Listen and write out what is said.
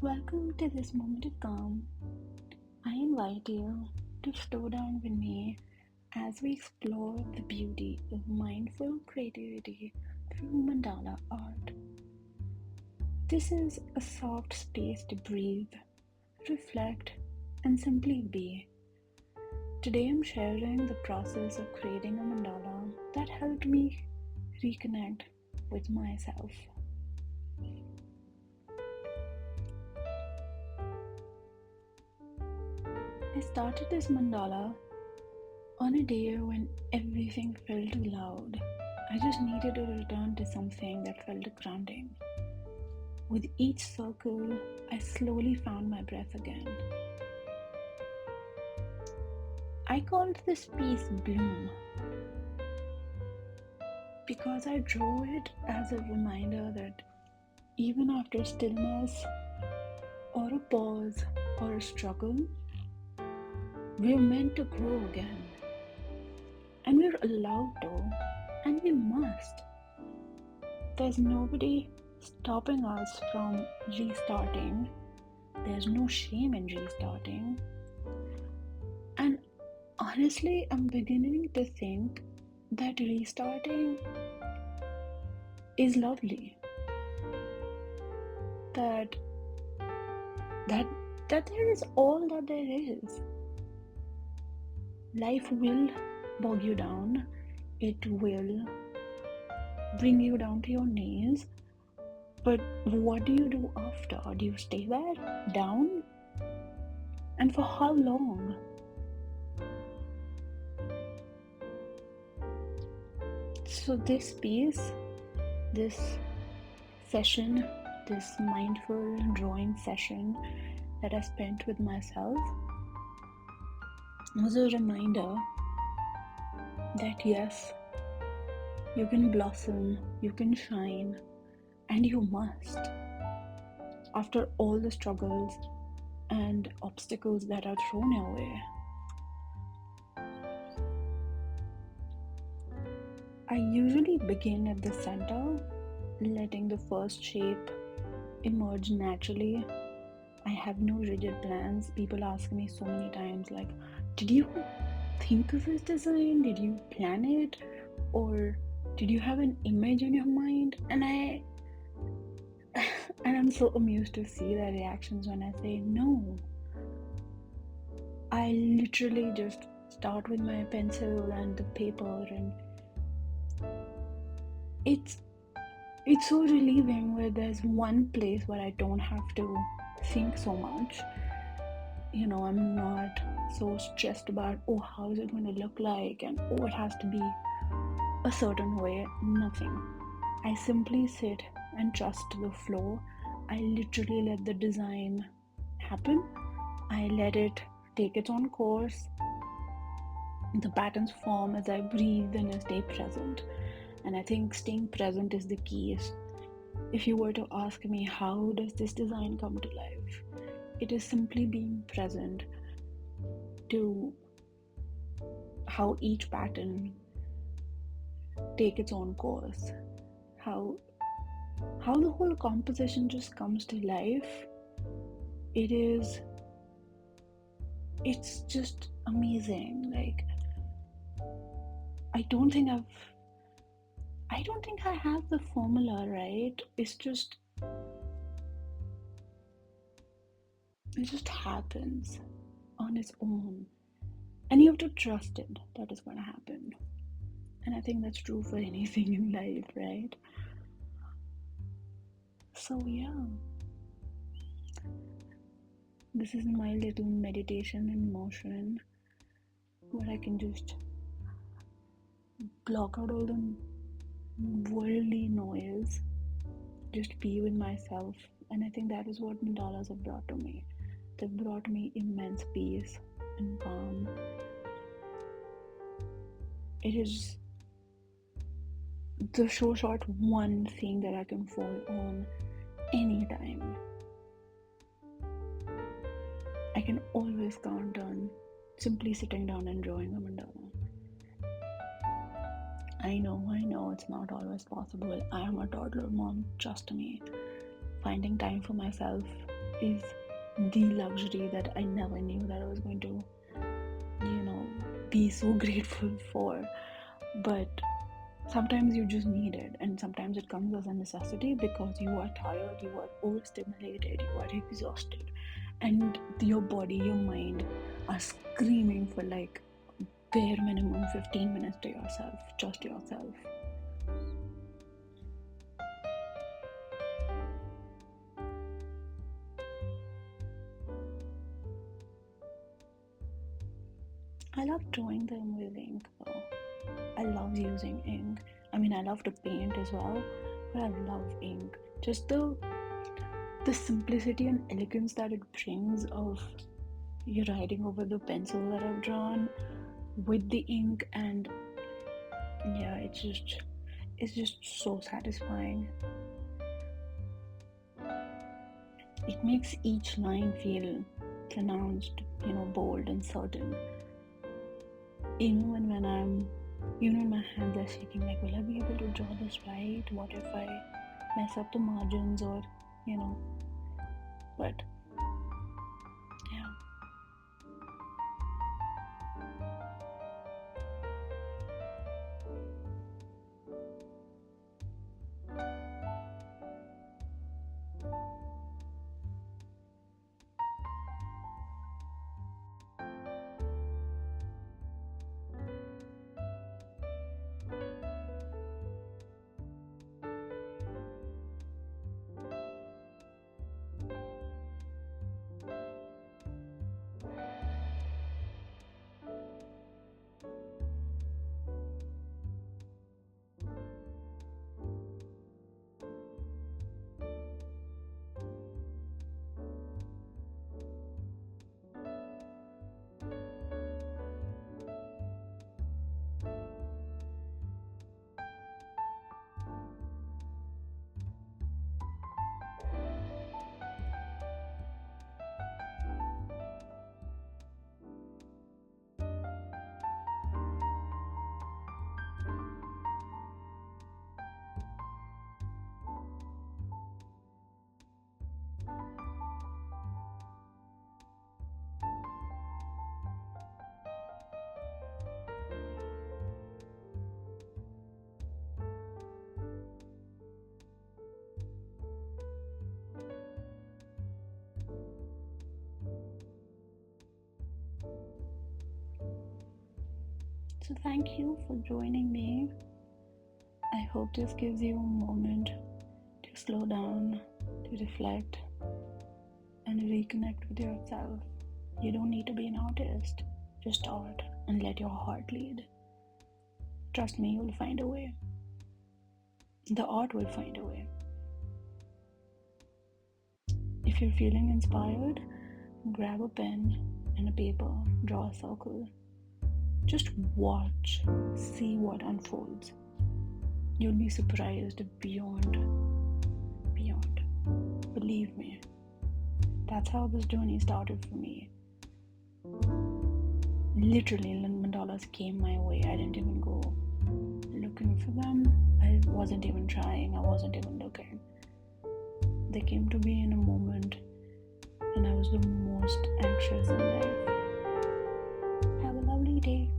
Welcome to this moment of calm. I invite you to slow down with me as we explore the beauty of mindful creativity through mandala art. This is a soft space to breathe, reflect, and simply be. Today I'm sharing the process of creating a mandala that helped me reconnect with myself. I started this mandala on a day when everything felt too loud. I just needed to return to something that felt grounding. With each circle, I slowly found my breath again. I called this piece Bloom because I drew it as a reminder that even after stillness, or a pause, or a struggle, we're meant to grow again. And we're allowed to, and we must. There's nobody stopping us from restarting. There's no shame in restarting. And honestly, I'm beginning to think that restarting is lovely. That that that there is all that there is. Life will bog you down. It will bring you down to your knees. But what do you do after? Do you stay there? Down? And for how long? So this piece, this session, this mindful drawing session that I spent with myself was a reminder that yes, you can blossom, you can shine, and you must. After all the struggles and obstacles that are thrown your way, I usually begin at the center, letting the first shape emerge naturally. I have no rigid plans. People ask me so many times, like, did you think of this design? Did you plan it? Or did you have an image in your mind? And I'm so amused to see their reactions when I say no. I literally just start with my pencil and the paper, and it's so relieving where there's one place where I don't have to think so much. I'm not so stressed about, oh, how is it going to look like, and oh, it has to be a certain way. Nothing. I simply sit and trust the flow. I literally let the design happen. I let it take its own course. The patterns form as I breathe and I stay present. And I think staying present is the key. If you were to ask me, how does this design come to life? It is simply being present to how each pattern take its own course, how the whole composition just comes to life. It's just amazing. Like, I don't think I have the formula, right? It just happens on its own, and you have to trust it that is going to happen. And I think that's true for anything in life, right? So yeah, this is my little meditation in motion where I can just block out all the worldly noise, just be with myself. And I think that is what mandalas have brought to me. They've brought me immense peace and calm. It is the so short one thing that I can fall on anytime. I can always count on simply sitting down and drawing a mandala. I know it's not always possible. I am a toddler mom, trust me. Finding time for myself is the luxury that I never knew that I was going to, be so grateful for. But sometimes you just need it, and sometimes it comes as a necessity because you are tired, you are overstimulated, you are exhausted, and your body, your mind are screaming for like bare minimum 15 minutes to yourself, just yourself. I love drawing them with ink though. I love using ink. I mean, I love to paint as well, but I love ink. Just the simplicity and elegance that it brings of you writing over the pencil that I've drawn with the ink, and yeah, it's just so satisfying. It makes each line feel pronounced, bold and certain. Even when my hands are shaking, like, will I be able to draw this right? What if I mess up the margins, or you know? But yeah. So thank you for joining me. I hope this gives you a moment to slow down, to reflect, and reconnect with yourself. You don't need to be an artist. Just start and let your heart lead. Trust me, you'll find a way. The art will find a way. If you're feeling inspired, grab a pen and a paper, draw a circle. Just watch, see what unfolds. You'll be surprised beyond, beyond. Believe me, that's how this journey started for me. Literally, mandalas came my way. I didn't even go looking for them. I wasn't even trying. I wasn't even looking. They came to me in a moment, and I was the most anxious in life. Have a lovely day.